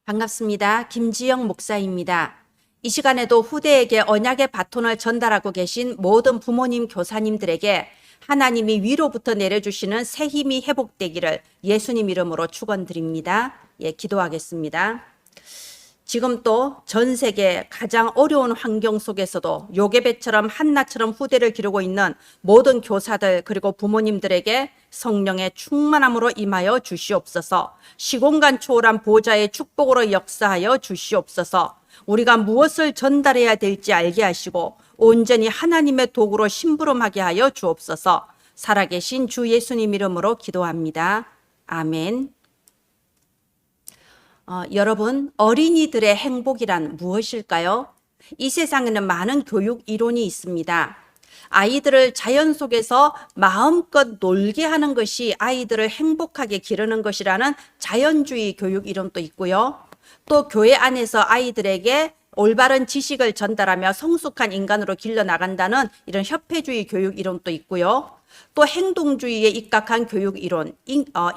반갑습니다. 김지영 목사입니다. 이 시간에도 후대에게 언약의 바톤을 전달하고 계신 모든 부모님, 교사님들에게 하나님이 위로부터 내려주시는 새 힘이 회복되기를 예수님 이름으로 축원드립니다. 기도하겠습니다. 지금 또 전 세계 가장 어려운 환경 속에서도 요게벳처럼 한나처럼 후대를 기르고 있는 모든 교사들 그리고 부모님들에게 성령의 충만함으로 임하여 주시옵소서. 시공간 초월한 보좌의 축복으로 역사하여 주시옵소서. 우리가 무엇을 전달해야 될지 알게 하시고 온전히 하나님의 도구로 심부름하게 하여 주옵소서. 살아계신 주 예수님 이름으로 기도합니다. 아멘. 여러분, 어린이들의 행복이란 무엇일까요? 이 세상에는 많은 교육 이론이 있습니다. 아이들을 자연 속에서 마음껏 놀게 하는 것이 아이들을 행복하게 기르는 것이라는 자연주의 교육 이론도 있고요. 또 교회 안에서 아이들에게 올바른 지식을 전달하며 성숙한 인간으로 길러나간다는 이런 협회주의 교육 이론도 있고요. 또 행동주의에 입각한 교육 이론,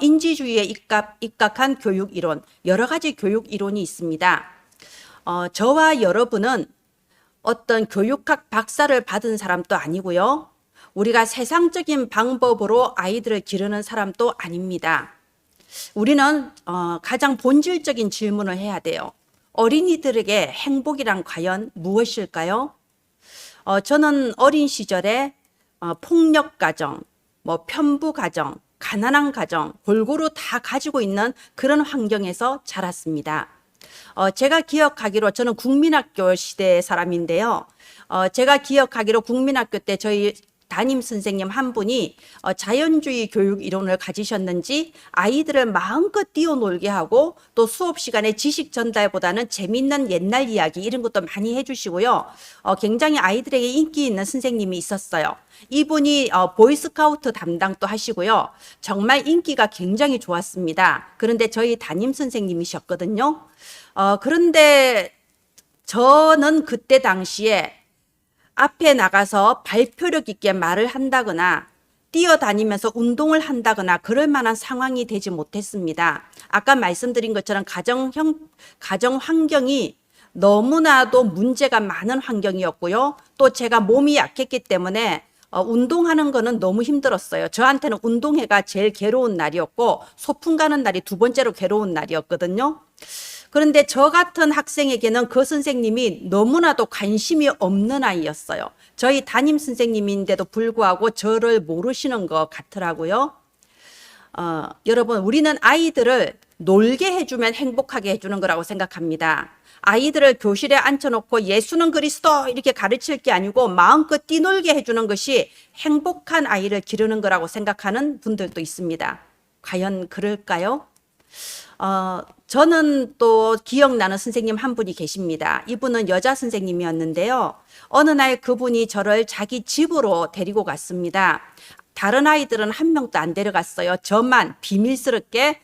인지주의에 입각한 교육 이론, 여러 가지 교육 이론이 있습니다. 저와 여러분은 어떤 교육학 박사를 받은 사람도 아니고요. 우리가 세상적인 방법으로 아이들을 기르는 사람도 아닙니다. 우리는 가장 본질적인 질문을 해야 돼요. 어린이들에게 행복이란 과연 무엇일까요? 저는 어린 시절에 폭력 가정, 편부 가정, 가난한 가정 골고루 다 가지고 있는 그런 환경에서 자랐습니다. 제가 기억하기로 저는 국민학교 시대의 사람인데요. 제가 기억하기로 국민학교 때 저희 담임 선생님 한 분이 자연주의 교육 이론을 가지셨는지 아이들을 마음껏 뛰어놀게 하고 또 수업 시간에 지식 전달보다는 재밌는 옛날 이야기 이런 것도 많이 해주시고요. 굉장히 아이들에게 인기 있는 선생님이 있었어요. 이분이 보이스카우트 담당도 하시고요. 정말 인기가 굉장히 좋았습니다. 그런데 저희 담임 선생님이셨거든요. 그런데 저는 그때 당시에 앞에 나가서 발표력 있게 말을 한다거나 뛰어다니면서 운동을 한다거나 그럴 만한 상황이 되지 못했습니다. 아까 말씀드린 것처럼 가정 환경이 너무나도 문제가 많은 환경이었고요. 또 제가 몸이 약했기 때문에 운동하는 거는 너무 힘들었어요. 저한테는 운동회가 제일 괴로운 날이었고 소풍 가는 날이 두 번째로 괴로운 날이었거든요. 그런데 저 같은 학생에게는 그 선생님이 너무나도 관심이 없는 아이였어요. 저희 담임 선생님인데도 불구하고 저를 모르시는 것 같더라고요. 여러분, 우리는 아이들을 놀게 해주면 행복하게 해주는 거라고 생각합니다. 아이들을 교실에 앉혀놓고 예수는 그리스도 이렇게 가르칠 게 아니고 마음껏 뛰놀게 해주는 것이 행복한 아이를 기르는 거라고 생각하는 분들도 있습니다. 과연 그럴까요? 저는 또 기억나는 선생님 한 분이 계십니다. 이분은 여자 선생님이었는데요. 어느 날 그분이 저를 자기 집으로 데리고 갔습니다. 다른 아이들은 한 명도 안 데려갔어요. 저만 비밀스럽게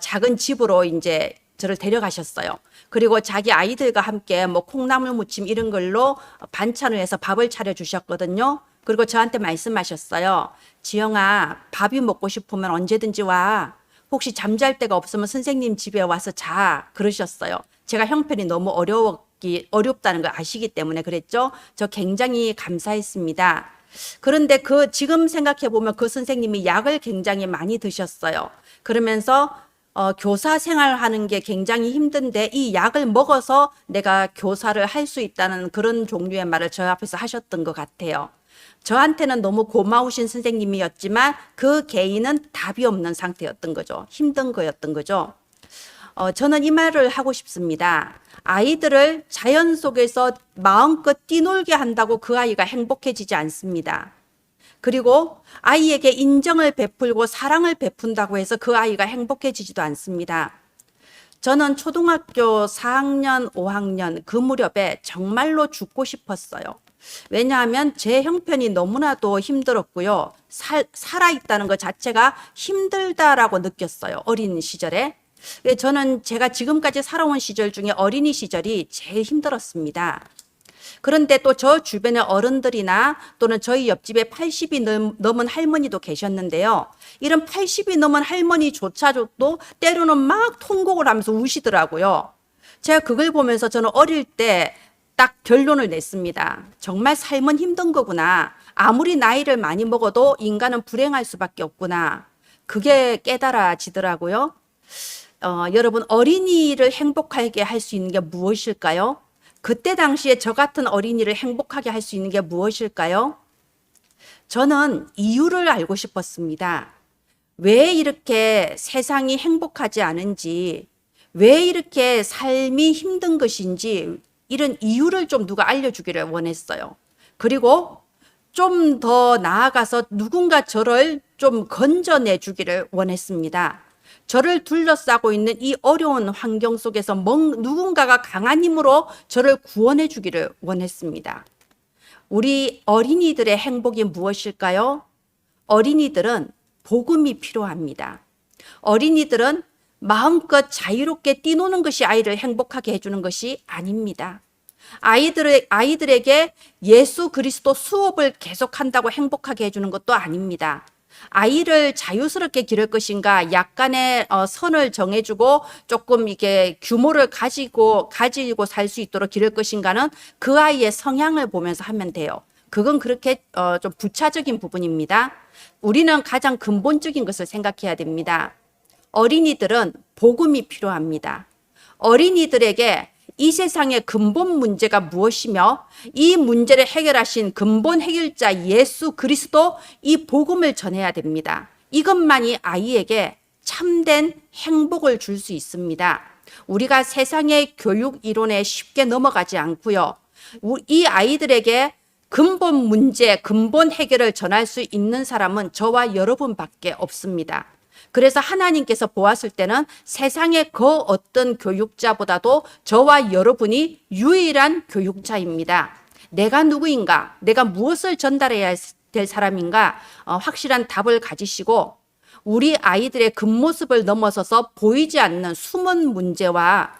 작은 집으로 이제 저를 데려가셨어요. 그리고 자기 아이들과 함께 콩나물 무침 이런 걸로 반찬을 해서 밥을 차려주셨거든요. 그리고 저한테 말씀하셨어요. 지영아, 밥이 먹고 싶으면 언제든지 와. 혹시 잠잘 데가 없으면 선생님 집에 와서 자. 그러셨어요. 제가 형편이 너무 어렵다는 걸 아시기 때문에 그랬죠. 저 굉장히 감사했습니다. 그런데 지금 생각해 보면 그 선생님이 약을 굉장히 많이 드셨어요. 그러면서 교사 생활하는 게 굉장히 힘든데 이 약을 먹어서 내가 교사를 할 수 있다는 그런 종류의 말을 저 앞에서 하셨던 것 같아요. 저한테는 너무 고마우신 선생님이었지만 그 개인은 답이 없는 상태였던 거죠. 힘든 거였던 거죠. 저는 이 말을 하고 싶습니다. 아이들을 자연 속에서 마음껏 뛰놀게 한다고 그 아이가 행복해지지 않습니다. 그리고 아이에게 인정을 베풀고 사랑을 베푼다고 해서 그 아이가 행복해지지도 않습니다. 저는 초등학교 4학년, 5학년 그 무렵에 정말로 죽고 싶었어요. 왜냐하면 제 형편이 너무나도 힘들었고요. 살아있다는 것 자체가 힘들다라고 느꼈어요. 어린 시절에. 저는 제가 지금까지 살아온 시절 중에 어린이 시절이 제일 힘들었습니다. 그런데 또 저 주변의 어른들이나 또는 저희 옆집에 80이 넘은 할머니도 계셨는데요. 이런 80이 넘은 할머니조차도 때로는 막 통곡을 하면서 우시더라고요. 제가 그걸 보면서 저는 어릴 때 딱 결론을 냈습니다. 정말 삶은 힘든 거구나. 아무리 나이를 많이 먹어도 인간은 불행할 수밖에 없구나. 그게 깨달아지더라고요. 여러분, 어린이를 행복하게 할 수 있는 게 무엇일까요? 그때 당시에 저 같은 어린이를 행복하게 할 수 있는 게 무엇일까요? 저는 이유를 알고 싶었습니다. 왜 이렇게 세상이 행복하지 않은지, 왜 이렇게 삶이 힘든 것인지, 이런 이유를 좀 누가 알려주기를 원했어요. 그리고 좀 더 나아가서 누군가 저를 좀 건져내 주기를 원했습니다. 저를 둘러싸고 있는 이 어려운 환경 속에서 누군가가 강한 힘으로 저를 구원해 주기를 원했습니다. 우리 어린이들의 행복이 무엇일까요? 어린이들은 복음이 필요합니다. 어린이들은 마음껏 자유롭게 뛰노는 것이 아이를 행복하게 해주는 것이 아닙니다. 아이들에게 예수 그리스도 수업을 계속한다고 행복하게 해주는 것도 아닙니다. 아이를 자유스럽게 기를 것인가, 약간의 선을 정해주고 조금 이게 규모를 가지고 살 수 있도록 기를 것인가는 그 아이의 성향을 보면서 하면 돼요. 그건 그렇게 좀 부차적인 부분입니다. 우리는 가장 근본적인 것을 생각해야 됩니다. 어린이들은 복음이 필요합니다. 어린이들에게 이 세상의 근본 문제가 무엇이며 이 문제를 해결하신 근본 해결자 예수 그리스도, 이 복음을 전해야 됩니다. 이것만이 아이에게 참된 행복을 줄 수 있습니다. 우리가 세상의 교육 이론에 쉽게 넘어가지 않고요. 이 아이들에게 근본 문제, 근본 해결을 전할 수 있는 사람은 저와 여러분밖에 없습니다. 그래서 하나님께서 보았을 때는 세상의 그 어떤 교육자보다도 저와 여러분이 유일한 교육자입니다. 내가 누구인가? 내가 무엇을 전달해야 될 사람인가? 확실한 답을 가지시고 우리 아이들의 겉모습을 넘어서서 보이지 않는 숨은 문제와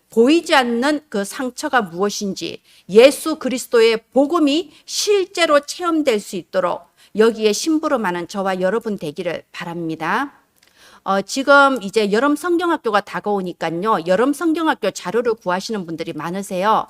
보이지 않는 그 상처가 무엇인지, 예수 그리스도의 복음이 실제로 체험될 수 있도록 여기에 심부름하는 저와 여러분 되기를 바랍니다. 지금 이제 여름 성경학교가 다가오니까요. 여름 성경학교 자료를 구하시는 분들이 많으세요.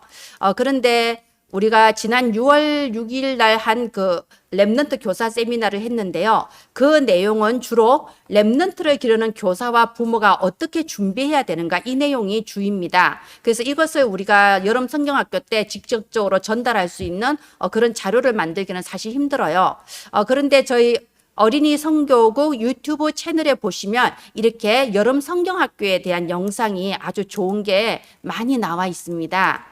그런데 우리가 지난 6월 6일 날 한 그 렘넌트 교사 세미나를 했는데요. 그 내용은 주로 렘넌트를 기르는 교사와 부모가 어떻게 준비해야 되는가, 이 내용이 주입니다. 그래서 이것을 우리가 여름 성경학교 때 직접적으로 전달할 수 있는 그런 자료를 만들기는 사실 힘들어요. 그런데 저희 어린이 성교국 유튜브 채널에 보시면 이렇게 여름 성경학교에 대한 영상이 아주 좋은 게 많이 나와 있습니다.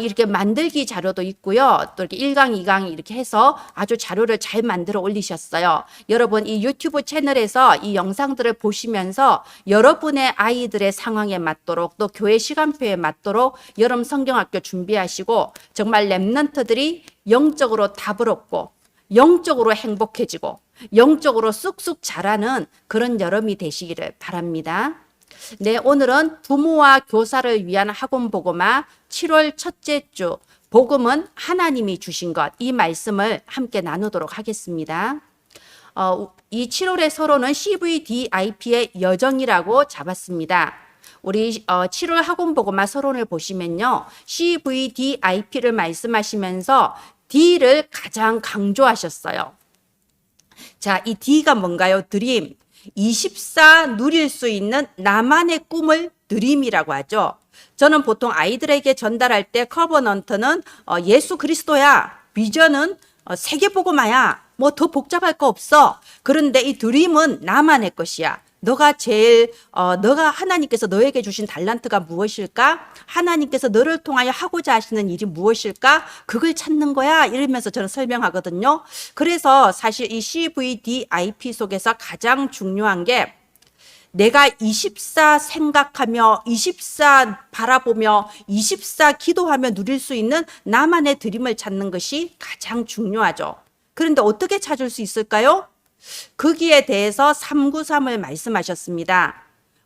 이렇게 만들기 자료도 있고요. 또 이렇게 1강, 2강 이렇게 해서 아주 자료를 잘 만들어 올리셨어요. 여러분 이 유튜브 채널에서 이 영상들을 보시면서 여러분의 아이들의 상황에 맞도록 또 교회 시간표에 맞도록 여름 성경학교 준비하시고 정말 렘넌트들이 영적으로 답을 얻고 영적으로 행복해지고 영적으로 쑥쑥 자라는 그런 여름이 되시기를 바랍니다. 네, 오늘은 부모와 교사를 위한 학원 복음화 7월 첫째 주 복음은 하나님이 주신 것, 이 말씀을 함께 나누도록 하겠습니다. 이 7월의 서론은 CVDIP의 여정이라고 잡았습니다. 우리 7월 학원 복음화 서론을 보시면요. CVDIP를 말씀하시면서 D를 가장 강조하셨어요. 자, 이 D가 뭔가요? 드림. 24 누릴 수 있는 나만의 꿈을 드림이라고 하죠. 저는 보통 아이들에게 전달할 때 커버넌트는 예수 그리스도야. 비전은 세계복음화야. 뭐 더 복잡할 거 없어. 그런데 이 드림은 나만의 것이야. 너가 하나님께서 너에게 주신 달란트가 무엇일까? 하나님께서 너를 통하여 하고자 하시는 일이 무엇일까? 그걸 찾는 거야. 이러면서 저는 설명하거든요. 그래서 사실 이 CVDIP 속에서 가장 중요한 게 내가 24 생각하며 24 바라보며 24 기도하며 누릴 수 있는 나만의 드림을 찾는 것이 가장 중요하죠. 그런데 어떻게 찾을 수 있을까요? 거기에 대해서 393을 말씀하셨습니다.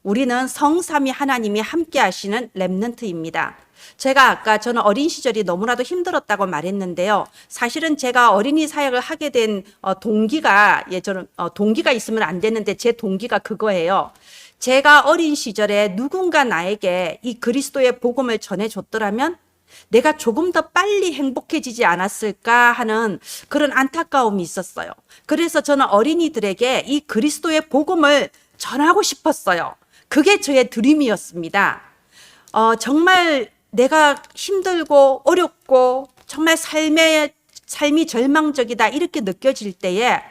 우리는 성삼위 하나님이 함께 하시는 렘넌트입니다. 제가 아까 저는 어린 시절이 너무나도 힘들었다고 말했는데요. 사실은 제가 어린이 사역을 하게 된 동기가 저는 동기가 있으면 안 되는데 제 동기가 그거예요. 제가 어린 시절에 누군가 나에게 이 그리스도의 복음을 전해줬더라면 내가 조금 더 빨리 행복해지지 않았을까 하는 그런 안타까움이 있었어요. 그래서 저는 어린이들에게 이 그리스도의 복음을 전하고 싶었어요. 그게 저의 드림이었습니다. 정말 내가 힘들고 어렵고 정말 삶이 절망적이다 이렇게 느껴질 때에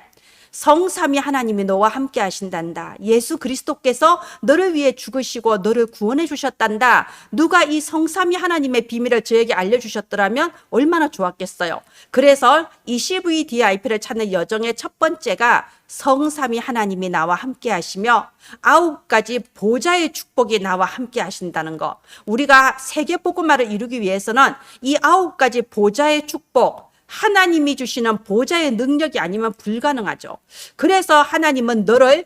성삼위 하나님이 너와 함께 하신단다. 예수 그리스도께서 너를 위해 죽으시고 너를 구원해 주셨단다. 누가 이 성삼위 하나님의 비밀을 저에게 알려주셨더라면 얼마나 좋았겠어요. 그래서 이 CVDIP를 찾는 여정의 첫 번째가 성삼위 하나님이 나와 함께 하시며 9가지 보좌의 축복이 나와 함께 하신다는 거. 우리가 세계 복음화를 이루기 위해서는 이 9가지 보좌의 축복, 하나님이 주시는 보좌의 능력이 아니면 불가능하죠. 그래서 하나님은 너를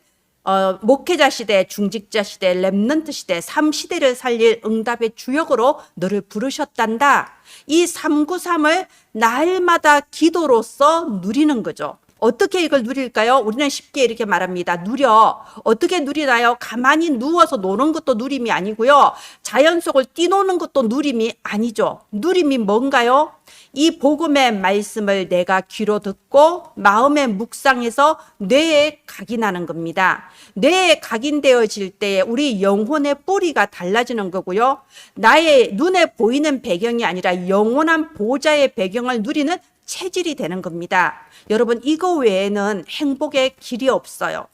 목회자 시대, 중직자 시대, 렘넌트 시대, 3시대를 살릴 응답의 주역으로 너를 부르셨단다. 이 393을 날마다 기도로서 누리는 거죠. 어떻게 이걸 누릴까요? 우리는 쉽게 이렇게 말합니다. 누려. 어떻게 누리나요? 가만히 누워서 노는 것도 누림이 아니고요. 자연 속을 뛰노는 것도 누림이 아니죠. 누림이 뭔가요? 이 복음의 말씀을 내가 귀로 듣고 마음에 묵상해서 뇌에 각인하는 겁니다. 뇌에 각인되어질 때 우리 영혼의 뿌리가 달라지는 거고요. 나의 눈에 보이는 배경이 아니라 영원한 보좌의 배경을 누리는 체질이 되는 겁니다. 여러분, 이거 외에는 행복의 길이 없어요.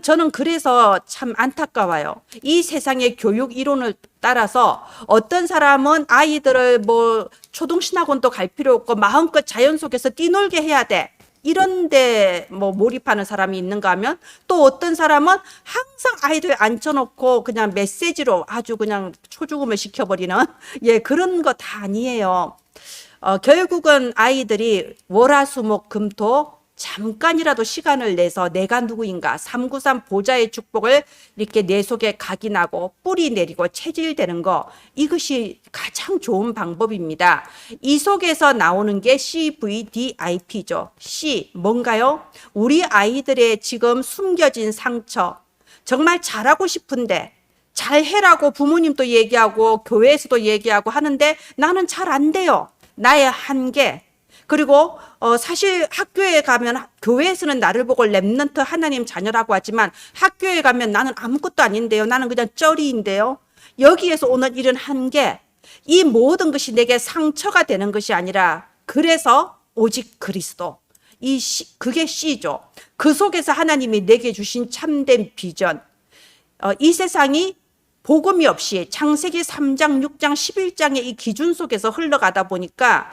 저는 그래서 참 안타까워요. 이 세상의 교육 이론을 따라서 어떤 사람은 아이들을 초등신학원도 갈 필요 없고 마음껏 자연 속에서 뛰놀게 해야 돼. 이런데 몰입하는 사람이 있는가 하면 또 어떤 사람은 항상 아이들 앉혀놓고 그냥 메시지로 아주 그냥 초죽음을 시켜버리는 그런 거 다 아니에요. 결국은 아이들이 월화수목금토 잠깐이라도 시간을 내서 내가 누구인가 393 보좌의 축복을 이렇게 내 속에 각인하고 뿌리 내리고 체질되는 거, 이것이 가장 좋은 방법입니다. 이 속에서 나오는 게 CVDIP죠. C 뭔가요? 우리 아이들의 지금 숨겨진 상처, 정말 잘하고 싶은데 잘해라고 부모님도 얘기하고 교회에서도 얘기하고 하는데 나는 잘 안 돼요. 나의 한계. 그리고 사실 학교에 가면 교회에서는 나를 보고 렘넌트 하나님 자녀라고 하지만 학교에 가면 나는 아무것도 아닌데요. 나는 그냥 쩌리인데요. 여기에서 오는 이런 한계, 이 모든 것이 내게 상처가 되는 것이 아니라 그래서 오직 그리스도. 그게 C죠. 그 속에서 하나님이 내게 주신 참된 비전. 이 세상이 복음이 없이 창세기 3장, 6장, 11장의 이 기준 속에서 흘러가다 보니까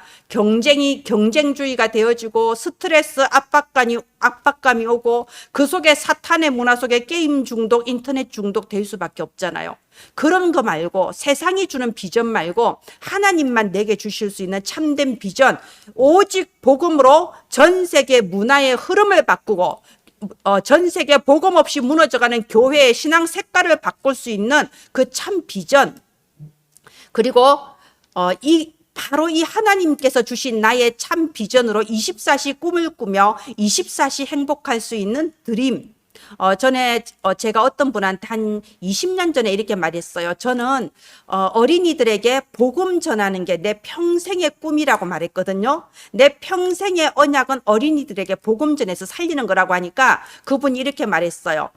경쟁주의가 되어지고 스트레스, 압박감이 오고 그 속에 사탄의 문화 속에 게임 중독, 인터넷 중독 될 수밖에 없잖아요. 그런 거 말고 세상이 주는 비전 말고 하나님만 내게 주실 수 있는 참된 비전, 오직 복음으로 전 세계 문화의 흐름을 바꾸고 전 세계 복음 없이 무너져가는 교회의 신앙 색깔을 바꿀 수 있는 그 참 비전, 그리고 바로 이 하나님께서 주신 나의 참 비전으로 24시 꿈을 꾸며 24시 행복할 수 있는 드림. 전에 제가 어떤 분한테 한 20년 전에 이렇게 말했어요. 저는 어린이들에게 복음 전하는 게 내 평생의 꿈이라고 말했거든요. 내 평생의 언약은 어린이들에게 복음 전해서 살리는 거라고 하니까 그분이 이렇게 말했어요.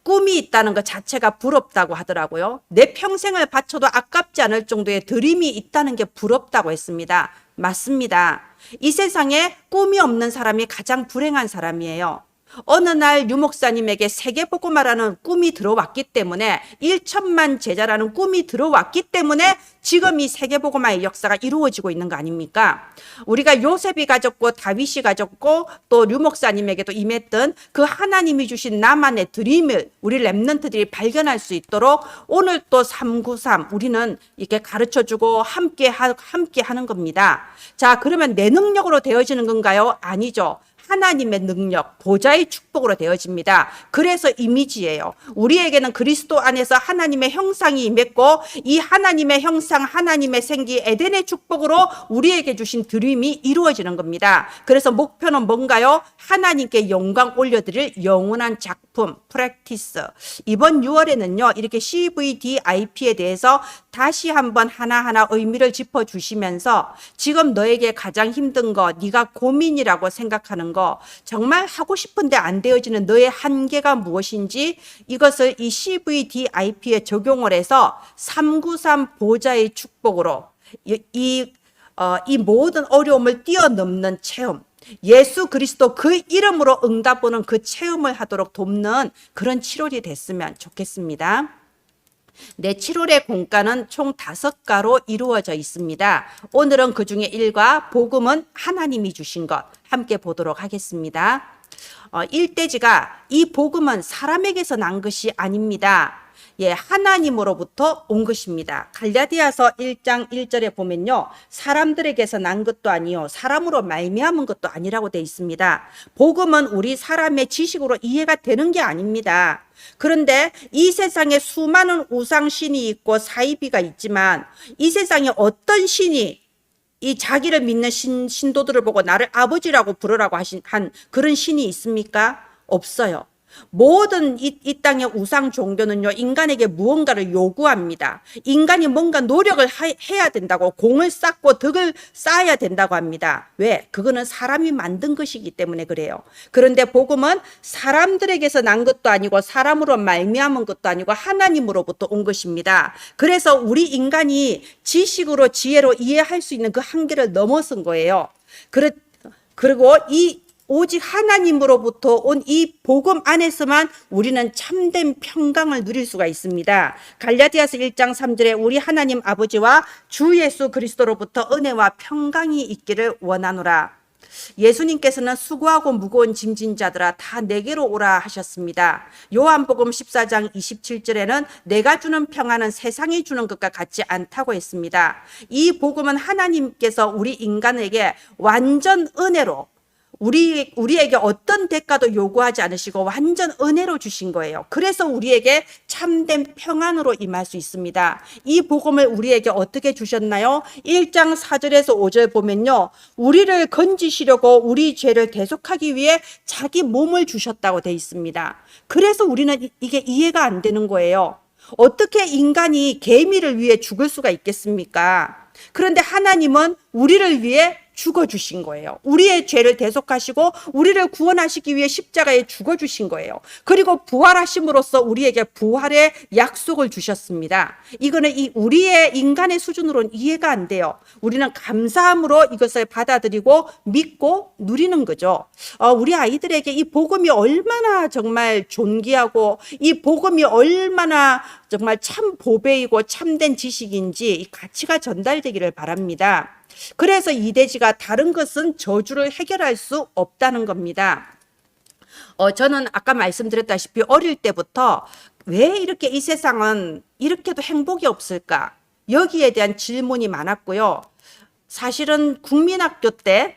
꿈이 있다는 것 자체가 부럽다고 하더라고요. 내 평생을 바쳐도 아깝지 않을 정도의 드림이 있다는 게 부럽다고 했습니다. 맞습니다. 이 세상에 꿈이 없는 사람이 가장 불행한 사람이에요. 어느 날 류 목사님에게 세계복음화라는 꿈이 들어왔기 때문에 1천만 제자라는 꿈이 들어왔기 때문에 지금 이 세계복음화의 역사가 이루어지고 있는 거 아닙니까? 우리가 요셉이 가졌고 다윗이 가졌고 또 류 목사님에게도 임했던 그 하나님이 주신 나만의 드림을 우리 렘넌트들이 발견할 수 있도록 오늘 또 393 우리는 이렇게 가르쳐주고 함께 하는 겁니다. 자, 그러면 내 능력으로 되어지는 건가요? 아니죠. 하나님의 능력, 보좌의 축복으로 되어집니다. 그래서 이미지예요. 우리에게는 그리스도 안에서 하나님의 형상이 임했고 이 하나님의 형상, 하나님의 생기, 에덴의 축복으로 우리에게 주신 드림이 이루어지는 겁니다. 그래서 목표는 뭔가요? 하나님께 영광 올려드릴 영원한 작품, 프랙티스. 이번 6월에는요, 이렇게 CVDIP에 대해서 다시 한번 하나하나 의미를 짚어주시면서 지금 너에게 가장 힘든 거, 네가 고민이라고 생각하는 거, 정말 하고 싶은데 안 되어지는 너의 한계가 무엇인지 이것을 이 CVDIP에 적용을 해서 393 보좌의 축복으로 이 모든 어려움을 뛰어넘는 체험, 예수 그리스도 그 이름으로 응답하는 그 체험을 하도록 돕는 그런 7월이 됐으면 좋겠습니다. 내 7월의 공과는 총 5가로 이루어져 있습니다. 오늘은 그 중에 1과 복음은 하나님이 주신 것 함께 보도록 하겠습니다. 1대지가 이 복음은 사람에게서 난 것이 아닙니다. 예, 하나님으로부터 온 것입니다. 갈라디아서 1장 1절에 보면요, 사람들에게서 난 것도 아니요 사람으로 말미암은 것도 아니라고 되어 있습니다. 복음은 우리 사람의 지식으로 이해가 되는 게 아닙니다. 그런데 이 세상에 수많은 우상신이 있고 사이비가 있지만 이 세상에 어떤 신이 이 자기를 믿는 신도들을 보고 나를 아버지라고 부르라고 한 그런 신이 있습니까? 없어요. 모든 이 땅의 우상 종교는요, 인간에게 무언가를 요구합니다. 인간이 뭔가 노력을 해야 된다고, 공을 쌓고 덕을 쌓아야 된다고 합니다. 왜? 그거는 사람이 만든 것이기 때문에 그래요. 그런데 복음은 사람들에게서 난 것도 아니고 사람으로 말미암은 것도 아니고 하나님으로부터 온 것입니다. 그래서 우리 인간이 지식으로 지혜로 이해할 수 있는 그 한계를 넘어선 거예요. 그리고 오직 하나님으로부터 온 이 복음 안에서만 우리는 참된 평강을 누릴 수가 있습니다. 갈라디아서 1장 3절에 우리 하나님 아버지와 주 예수 그리스도로부터 은혜와 평강이 있기를 원하노라. 예수님께서는 수고하고 무거운 짐진 자들아 다 내게로 오라 하셨습니다. 요한복음 14장 27절에는 내가 주는 평안은 세상이 주는 것과 같지 않다고 했습니다. 이 복음은 하나님께서 우리 인간에게 완전 은혜로 우리에게 어떤 대가도 요구하지 않으시고 완전 은혜로 주신 거예요. 그래서 우리에게 참된 평안으로 임할 수 있습니다. 이 복음을 우리에게 어떻게 주셨나요? 1장 4절에서 5절 보면요, 우리를 건지시려고 우리 죄를 대속하기 위해 자기 몸을 주셨다고 돼 있습니다. 그래서 우리는 이게 이해가 안 되는 거예요. 어떻게 인간이 개미를 위해 죽을 수가 있겠습니까? 그런데 하나님은 우리를 위해 죽어주신 거예요. 우리의 죄를 대속하시고 우리를 구원하시기 위해 십자가에 죽어주신 거예요. 그리고 부활하심으로써 우리에게 부활의 약속을 주셨습니다. 이거는 우리의 인간의 수준으로는 이해가 안 돼요. 우리는 감사함으로 이것을 받아들이고 믿고 누리는 거죠. 우리 아이들에게 이 복음이 얼마나 정말 존귀하고 이 복음이 얼마나 정말 참 보배이고 참된 지식인지 이 가치가 전달되기를 바랍니다. 그래서 이대지가 다른 것은 저주를 해결할 수 없다는 겁니다. 저는 아까 말씀드렸다시피 어릴 때부터 왜 이렇게 이 세상은 이렇게도 행복이 없을까? 여기에 대한 질문이 많았고요. 사실은 국민학교 때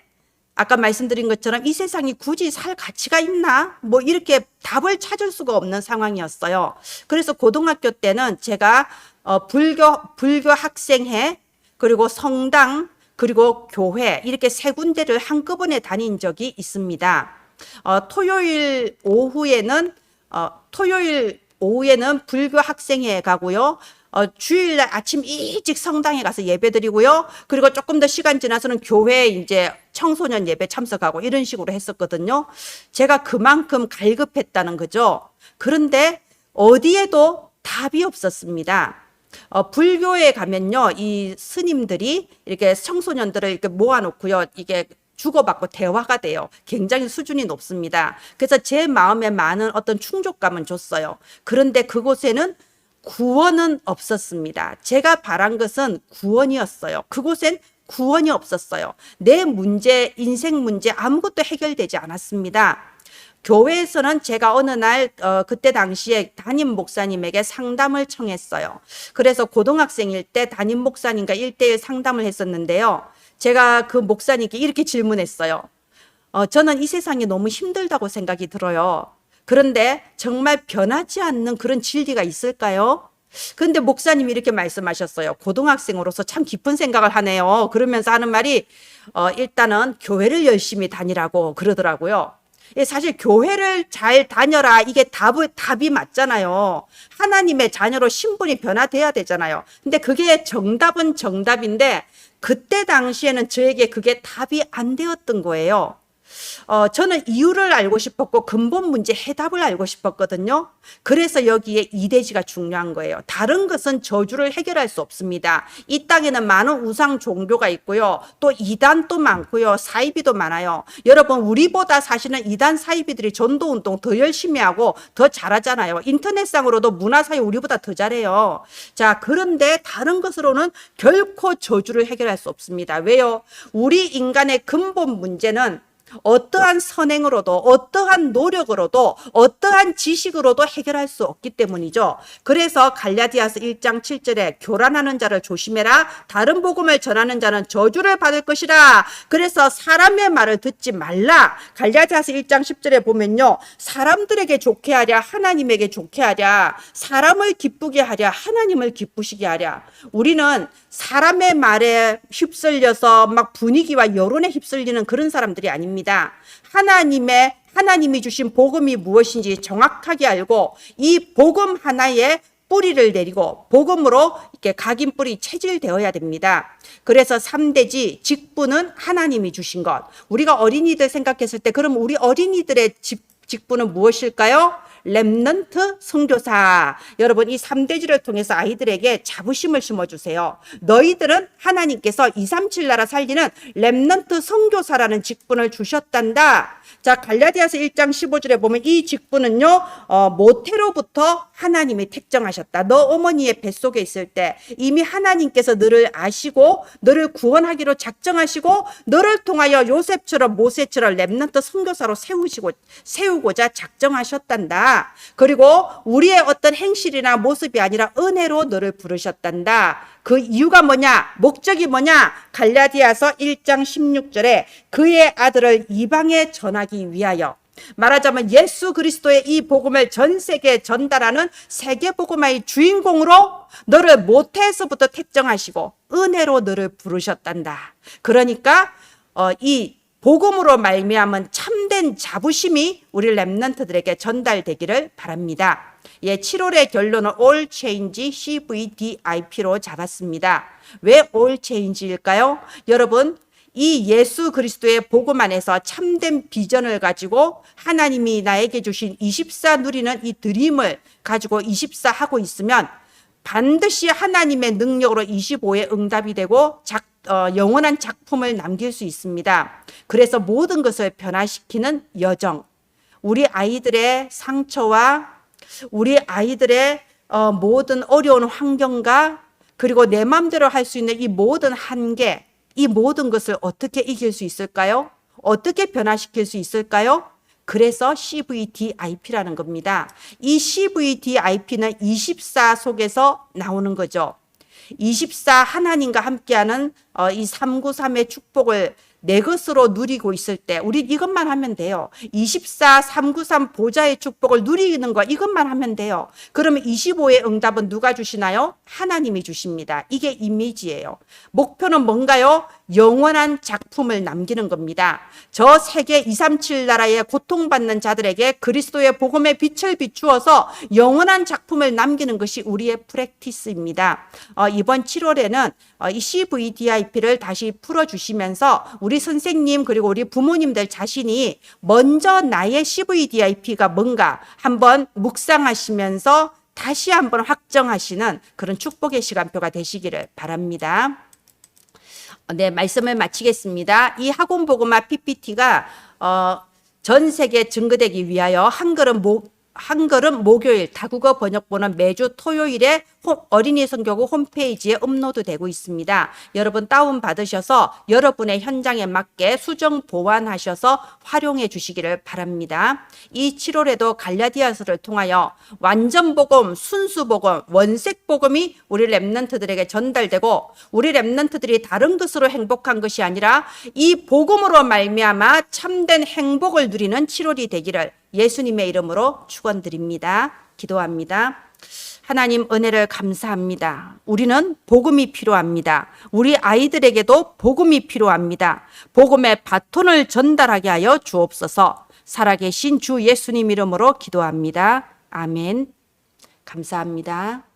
아까 말씀드린 것처럼 이 세상이 굳이 살 가치가 있나? 뭐 이렇게 답을 찾을 수가 없는 상황이었어요. 그래서 고등학교 때는 제가 불교 학생회, 그리고 성당, 그리고 교회 이렇게 3군데를 한꺼번에 다닌 적이 있습니다. 토요일 오후에는 불교 학생회에 가고요. 주일날 아침 일찍 성당에 가서 예배드리고요. 그리고 조금 더 시간 지나서는 교회에 이제 청소년 예배 참석하고 이런 식으로 했었거든요. 제가 그만큼 갈급했다는 거죠. 그런데 어디에도 답이 없었습니다. 불교에 가면요, 이 스님들이 이렇게 청소년들을 이렇게 모아놓고요, 이게 주고받고 대화가 돼요. 굉장히 수준이 높습니다. 그래서 제 마음에 많은 어떤 충족감은 줬어요. 그런데 그곳에는 구원은 없었습니다. 제가 바란 것은 구원이었어요. 그곳엔 구원이 없었어요. 내 문제, 인생 문제 아무것도 해결되지 않았습니다. 교회에서는 제가 어느 날 그때 당시에 담임 목사님에게 상담을 청했어요. 그래서 고등학생일 때 담임 목사님과 1:1 상담을 했었는데요. 제가 그 목사님께 이렇게 질문했어요. 저는 이 세상이 너무 힘들다고 생각이 들어요. 그런데 정말 변하지 않는 그런 진리가 있을까요? 근데 목사님이 이렇게 말씀하셨어요. 고등학생으로서 참 깊은 생각을 하네요. 그러면서 하는 말이 일단은 교회를 열심히 다니라고 그러더라고요. 예, 사실 교회를 잘 다녀라 이게 답이 맞잖아요. 하나님의 자녀로 신분이 변화돼야 되잖아요. 근데 그게 정답은 정답인데 그때 당시에는 저에게 그게 답이 안 되었던 거예요. 저는 이유를 알고 싶었고 근본 문제 해답을 알고 싶었거든요. 그래서 여기에 이대지가 중요한 거예요. 다른 것은 저주를 해결할 수 없습니다. 이 땅에는 많은 우상 종교가 있고요. 또 이단도 많고요. 사이비도 많아요. 여러분 우리보다 사실은 이단 사이비들이 전도운동 더 열심히 하고 더 잘하잖아요. 인터넷상으로도 문화사회 우리보다 더 잘해요. 자, 그런데 다른 것으로는 결코 저주를 해결할 수 없습니다. 왜요? 우리 인간의 근본 문제는 어떠한 선행으로도 어떠한 노력으로도 어떠한 지식으로도 해결할 수 없기 때문이죠. 그래서 갈라디아서 1장 7절에 교란하는 자를 조심해라. 다른 복음을 전하는 자는 저주를 받을 것이라. 그래서 사람의 말을 듣지 말라. 갈라디아서 1장 10절에 보면요. 사람들에게 좋게 하랴 하나님에게 좋게 하랴. 사람을 기쁘게 하랴 하나님을 기쁘시게 하랴. 우리는 사람의 말에 휩쓸려서 막 분위기와 여론에 휩쓸리는 그런 사람들이 아닙니다. 하나님이 주신 복음이 무엇인지 정확하게 알고 이 복음 하나에 뿌리를 내리고 복음으로 이렇게 각인 뿌리 체질되어야 됩니다. 그래서 3대지 직분은 하나님이 주신 것. 우리가 어린이들 생각했을 때 그럼 우리 어린이들의 직분은 무엇일까요? 렘넌트 선교사. 여러분 이 3대지를 통해서 아이들에게 자부심을 심어주세요. 너희들은 하나님께서 237 나라 살리는 렘넌트 선교사라는 직분을 주셨단다. 자, 갈라디아서 1장 15절에 보면 이 직분은요 모태로부터 하나님이 택정하셨다. 너 어머니의 뱃속에 있을 때 이미 하나님께서 너를 아시고 너를 구원하기로 작정하시고 너를 통하여 요셉처럼 모세처럼 렘넌트 선교사로 세우고자 작정하셨단다. 그리고 우리의 어떤 행실이나 모습이 아니라 은혜로 너를 부르셨단다. 그 이유가 뭐냐? 목적이 뭐냐? 갈라디아서 1장 16절에 그의 아들을 이방에 전하기 위하여. 말하자면 예수 그리스도의 이 복음을 전 세계에 전달하는 세계복음화의 주인공으로 너를 모태에서부터 택정하시고 은혜로 너를 부르셨단다. 그러니까 이 복음으로 말미암은 참된 자부심이 우리 렘넌트들에게 전달되기를 바랍니다. 예, 7월의 결론은 All Change CVDIP로 잡았습니다. 왜 All Change일까요? 여러분, 이 예수 그리스도의 복음 안에서 참된 비전을 가지고 하나님이 나에게 주신 24 누리는 이 드림을 가지고 24 하고 있으면 반드시 하나님의 능력으로 25에 응답이 되고 영원한 작품을 남길 수 있습니다. 그래서 모든 것을 변화시키는 여정, 우리 아이들의 상처와 우리 아이들의 모든 어려운 환경과 그리고 내 마음대로 할 수 있는 이 모든 한계, 이 모든 것을 어떻게 이길 수 있을까요? 어떻게 변화시킬 수 있을까요? 그래서 CVDIP라는 겁니다. 이 CVDIP는 24 속에서 나오는 거죠. 24 하나님과 함께하는 이 393의 축복을 내 것으로 누리고 있을 때 우리 이것만 하면 돼요. 24, 393 보좌의 축복을 누리는 거 이것만 하면 돼요. 그러면 25의 응답은 누가 주시나요? 하나님이 주십니다. 이게 이미지예요. 목표는 뭔가요? 영원한 작품을 남기는 겁니다. 저 세계 237 나라에 고통받는 자들에게 그리스도의 복음의 빛을 비추어서 영원한 작품을 남기는 것이 우리의 프랙티스입니다. 이번 7월에는 이 CVDIP를 다시 풀어주시면서 우리 선생님 그리고 우리 부모님들 자신이 먼저 나의 CVDIP가 뭔가 한번 묵상하시면서 다시 한번 확정하시는 그런 축복의 시간표가 되시기를 바랍니다. 네, 말씀을 마치겠습니다. 이 학원 복음화 PPT가 전 세계에 증거되기 위하여 한글은 목요일 다국어 번역본은 매주 토요일에 어린이 선교구 홈페이지에 업로드되고 있습니다. 여러분 다운받으셔서 여러분의 현장에 맞게 수정 보완하셔서 활용해 주시기를 바랍니다. 이 7월에도 갈라디아서를 통하여 완전 복음, 순수 복음, 원색 복음이 우리 렘넌트들에게 전달되고 우리 렘넌트들이 다른 것으로 행복한 것이 아니라 이 복음으로 말미암아 참된 행복을 누리는 7월이 되기를 예수님의 이름으로 축원드립니다. 기도합니다. 하나님 은혜를 감사합니다. 우리는 복음이 필요합니다. 우리 아이들에게도 복음이 필요합니다. 복음의 바톤을 전달하게 하여 주옵소서. 살아계신 주 예수님 이름으로 기도합니다. 아멘. 감사합니다.